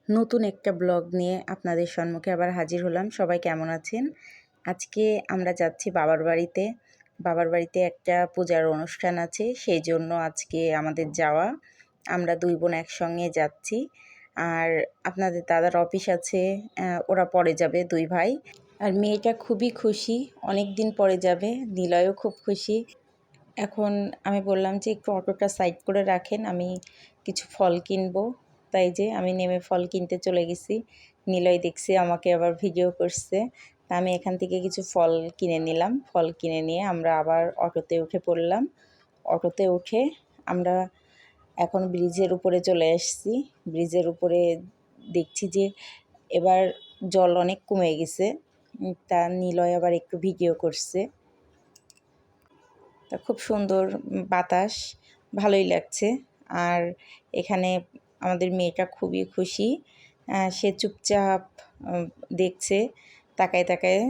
নতুন একটা ব্লগ নিয়ে আপনাদের সম্মুখে আবার হাজির হলাম। সবাই কেমন আছেন? আজকে আমরা যাচ্ছি বাবার বাড়িতে। বাবার বাড়িতে একটা পূজার অনুষ্ঠান আছে, সেই জন্য আজকে আমাদের যাওয়া। আমরা 2 বোন একসঙ্গে যাচ্ছি। আর আপনাদের দাদার অফিস আছে, ওরা পরে যাবে 2 ভাই। আর মেয়েটা খুবই খুশি, অনেক দিন পরে যাবে। নিলয়ও খুব খুশি। এখন আমি বললাম যে একটু অটোটা সাইড করে রাখেন, আমি কিছু ফল কিনবো। তাই যে আমি নেমে ফল কিনতে চলে গেছি। নিলয় দেখছি আমাকে আবার ভিডিও করছে। তা আমি এখান থেকে কিছু ফল কিনে নিলাম। ফল কিনে নিয়ে আমরা আবার অটোতে উঠে পড়লাম। অটোতে উঠে আমরা এখন ব্রিজের উপরে চলে এসেছি। ব্রিজের উপরে দেখছি যে এবার জল অনেক কমে গেছে। তা নিলয় আবার একটু ভিডিও করছে। তা খুব সুন্দর বাতাস, ভালোই লাগছে। আর এখানে আমাদের মেয়েটা খুবই খুশি। সে চুপচাপ দেখছে, তাকায় তাকায়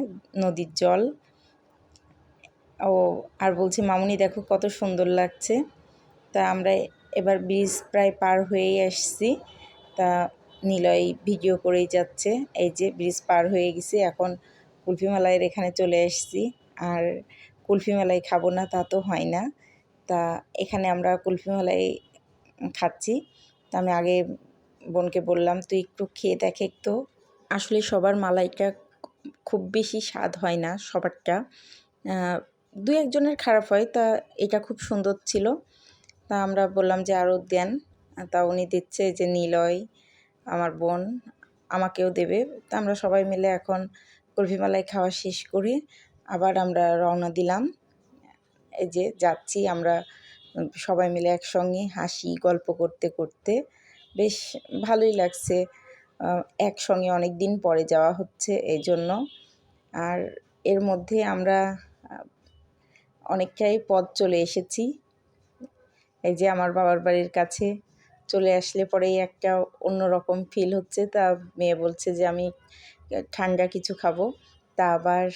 নদীর জল। ও আর বলছে, মামুনি দেখো কত সুন্দর লাগছে। তা আমরা এবার ব্রিজ প্রায় পার হয়েই আসছি। তা নিলয় ভিডিও করেই যাচ্ছে। এই যে ব্রিজ পার হয়ে গেছি, এখন কুলফি মালাইয়ের এখানে চলে এসেছি। আর কুলফি মালাই খাবো না তা তো হয় না। তা এখানে আমরা কুলফি মালাই খাচ্ছি। তা আমি আগে বোনকে বললাম, তুই একটু খেয়ে দেখ একটু। আসলে সবার মালাইটা খুব বেশি স্বাদ হয় না, সবারটা। 2-1 জনের খারাপ হয়, তা এটা খুব সুন্দর ছিল। তা আমরা বললাম যে আরও দেন। তা উনি দিচ্ছে, যে নিলয়, আমার বোন, আমাকেও দেবে। তা আমরা সবাই মিলে এখন কুলফি মালাই খাওয়া শেষ করে আবার আমরা রওনা দিলাম। এই যে যাচ্ছি আমরা সবাই মিলে একসঙ্গে, হাসি গল্প করতে করতে। বেশ ভালোই লাগছে। একসঙ্গে অনেক দিন পরে যাওয়া হচ্ছে এই জন্য। আর এর মধ্যে আমরা অনেকটাই পথ চলে এসেছি। এই যে আমার বাবার বাড়ির কাছে চলে আসলে পরেই একটা অন্যরকম ফিল হচ্ছে। তা মেয়ে বলছে যে আমি ঠান্ডা কিছু খাবো। তা আবার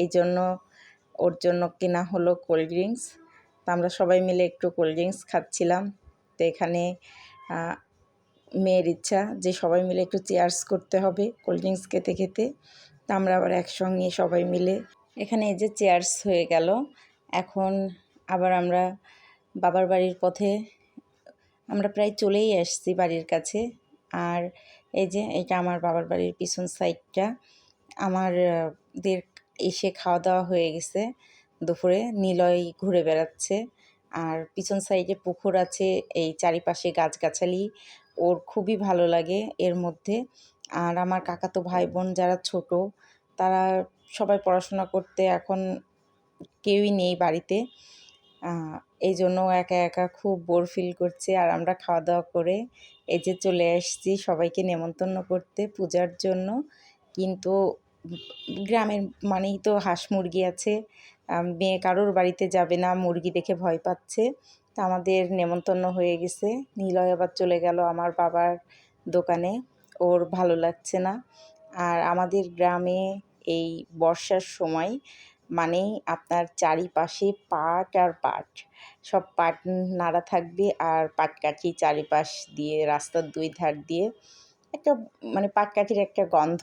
এই জন্য ওর জন্য কেনা হলো কোল্ড ড্রিঙ্কস। তা আমরা সবাই মিলে একটু কোল্ড ড্রিঙ্কস খাচ্ছিলাম। তো এখানে মেয়ের ইচ্ছা যে সবাই মিলে একটু চেয়ার্স করতে হবে কোল্ড ড্রিঙ্কস খেতে খেতে। তা আমরা আবার একসঙ্গে সবাই মিলে এখানে এই যে চেয়ার্স হয়ে গেল। এখন আবার আমরা বাবার বাড়ির পথে আমরা প্রায় চলেই আসছি বাড়ির কাছে। আর এই যে এটা আমার বাবার বাড়ির পিছন সাইডটা। আমাদের এসে খাওয়া দাওয়া হয়ে গেছে দুপুরে। নিলয় ঘুরে বেড়াচ্ছে। আর পিছন সাইডে পুকুর আছে, এই চারিপাশে গাছগাছালি, ওর খুবই ভালো লাগে এর মধ্যে। আর আমার কাকাতো ভাই বোন যারা ছোট, তারা সবাই পড়াশোনা করতে এখন কেউই নেই বাড়িতে। এই জন্য একা একা খুব বোর ফিল করছে। আর আমরা খাওয়া দাওয়া করে এই যে চলে আসছি সবাইকে নেমন্তন্ন করতে পূজার জন্য। কিন্তু গ্রামের মানেই তো হাঁস মুরগি আছে, মেয়ে কারোর বাড়িতে যাবে না, মুরগি দেখে ভয় পাচ্ছে। তা আমাদের নেমন্তন্ন হয়ে গেছে। নিলয় আবার চলে গেল আমার বাবার দোকানে, ওর ভালো লাগছে না। আর আমাদের গ্রামে এই বর্ষার সময় মানেই আপনার চারিপাশে পাট আর পাট, সব পাট নাড়া থাকবে। আর পাটকাঠি চারিপাশ দিয়ে, রাস্তার 2 ধার দিয়ে একটা মানে পাটকাঠির একটা গন্ধ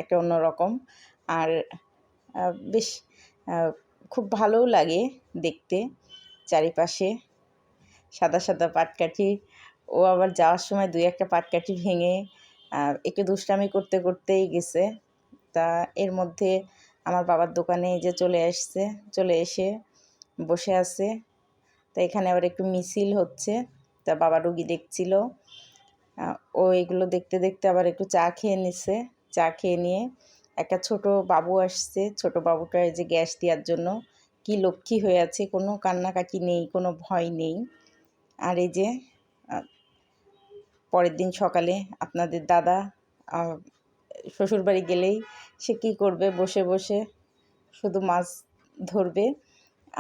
একটা অন্যরকম। আর বেশ খুব ভালোও লাগে দেখতে, চারিপাশে সাদা সাদা পাটকাঠি। ও আবার যাওয়ার সময় 2-1টা পাটকাঠি ভেঙে একটু দুষ্টামি করতে করতেই গেছে। তা এর মধ্যে আমার বাবার দোকানে যে চলে আসছে, চলে এসে বসে আছে। তা এখানে আবার একটু মিছিল হচ্ছে, তা বাবা রুগী দেখছিল। ও এগুলো দেখতে দেখতে আবার একটু চা খেয়ে নিছে। চা খেয়ে নিয়ে একটা ছোট বাবু আসছে। ছোট বাবুটা এই যে গ্যাস দেওয়ার জন্য কি লক্ষ্মী হয়ে আছে, কোনো কান্নাকাটি নেই, কোনো ভয় নেই। আর এই যে পরের দিন সকালে আপনাদের দাদা শ্বশুরবাড়ি গেলেই সে কী করবে, বসে বসে শুধু মাছ ধরবে।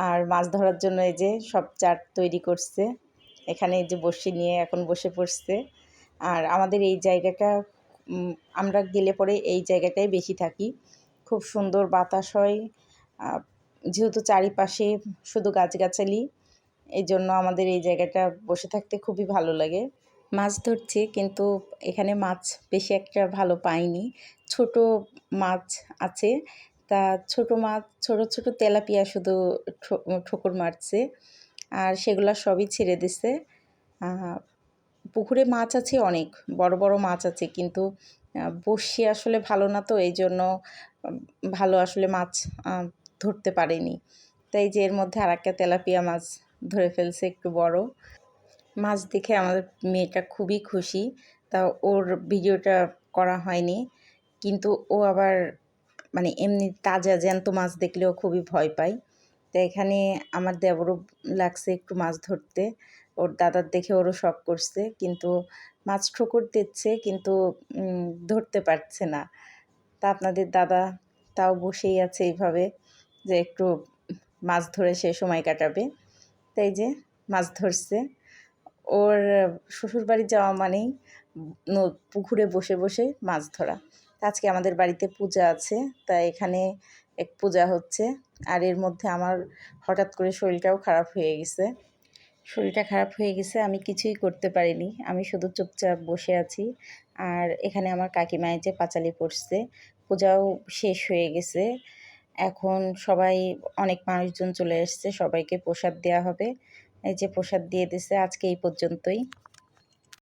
আর মাছ ধরার জন্য এই যে সব চাট তৈরি করছে। এখানে এই যে বড়শি নিয়ে এখন বসে পড়ছে। আর আমাদের এই জায়গাটা, আমরা গেলে পরে এই জায়গাটায় বেশি থাকি। খুব সুন্দর বাতাস হয়, যেহেতু চারিপাশে শুধু গাছগাছালি, এই জন্য আমাদের এই জায়গাটা বসে থাকতে খুবই ভালো লাগে। মাছ ধরছি, কিন্তু এখানে মাছ বেশি একটা ভালো পাইনি। ছোট মাছ আছে, তা ছোট মাছ, ছোট ছোট তেলাপিয়া শুধু ঠোকর মারছে, আর সেগুলা সবই ছেড়ে দিছে। পুকুরে মাছ আছে অনেক, বড় বড় মাছ আছে, কিন্তু বড়শি আসলে ভালো না, তো এই জন্য ভালো আসলে মাছ ধরতে পারেনি। তাই যে এর মধ্যে আর একটা তেলাপিয়া মাছ ধরে ফেলছে, একটু বড় মাছ দেখে আমার মেয়েটা খুবই খুশি। তা ওর ভিডিওটা করা হয়নি, কিন্তু ও আবার মানে এমনি তাজা জ্যান্ত মাছ দেখলেও খুবই ভয় পায়। তো এখানে আমার দেবরও লাগছে একটু মাছ ধরতে, ওর দাদার দেখে ওরও শখ করছে, কিন্তু মাছ ঠোকর দিচ্ছে, কিন্তু ধরতে পারছে না। তা আপনাদের দাদা তাও বসেই আছে এইভাবে, যে একটু মাছ ধরে সে সময় কাটাবে। তাই যে মাছ ধরছে। ওর শ্বশুরবাড়ি যাওয়া মানেই পুকুরে বসে বসে মাছ ধরা। আজকে আমাদের বাড়িতে পূজা আছে, তাই এখানে এক পূজা হচ্ছে। আর এর মধ্যে আমার হঠাৎ করে শরীরটাও খারাপ হয়ে গেছে। শরীরটা খারাপ হয়ে গেছে, আমি কিছুই করতে পারিনি, আমি শুধু চুপচাপ বসে আছি। আর এখানে আমার কাকিমায় যে পাঁচালি পড়ছে, পূজাও শেষ হয়ে গেছে। এখন সবাই, অনেক মানুষজন চলে এসছে, সবাইকে প্রসাদ দেওয়া হবে। এই যে প্রসাদ দিয়ে দিছে, আজকে এই পর্যন্তই।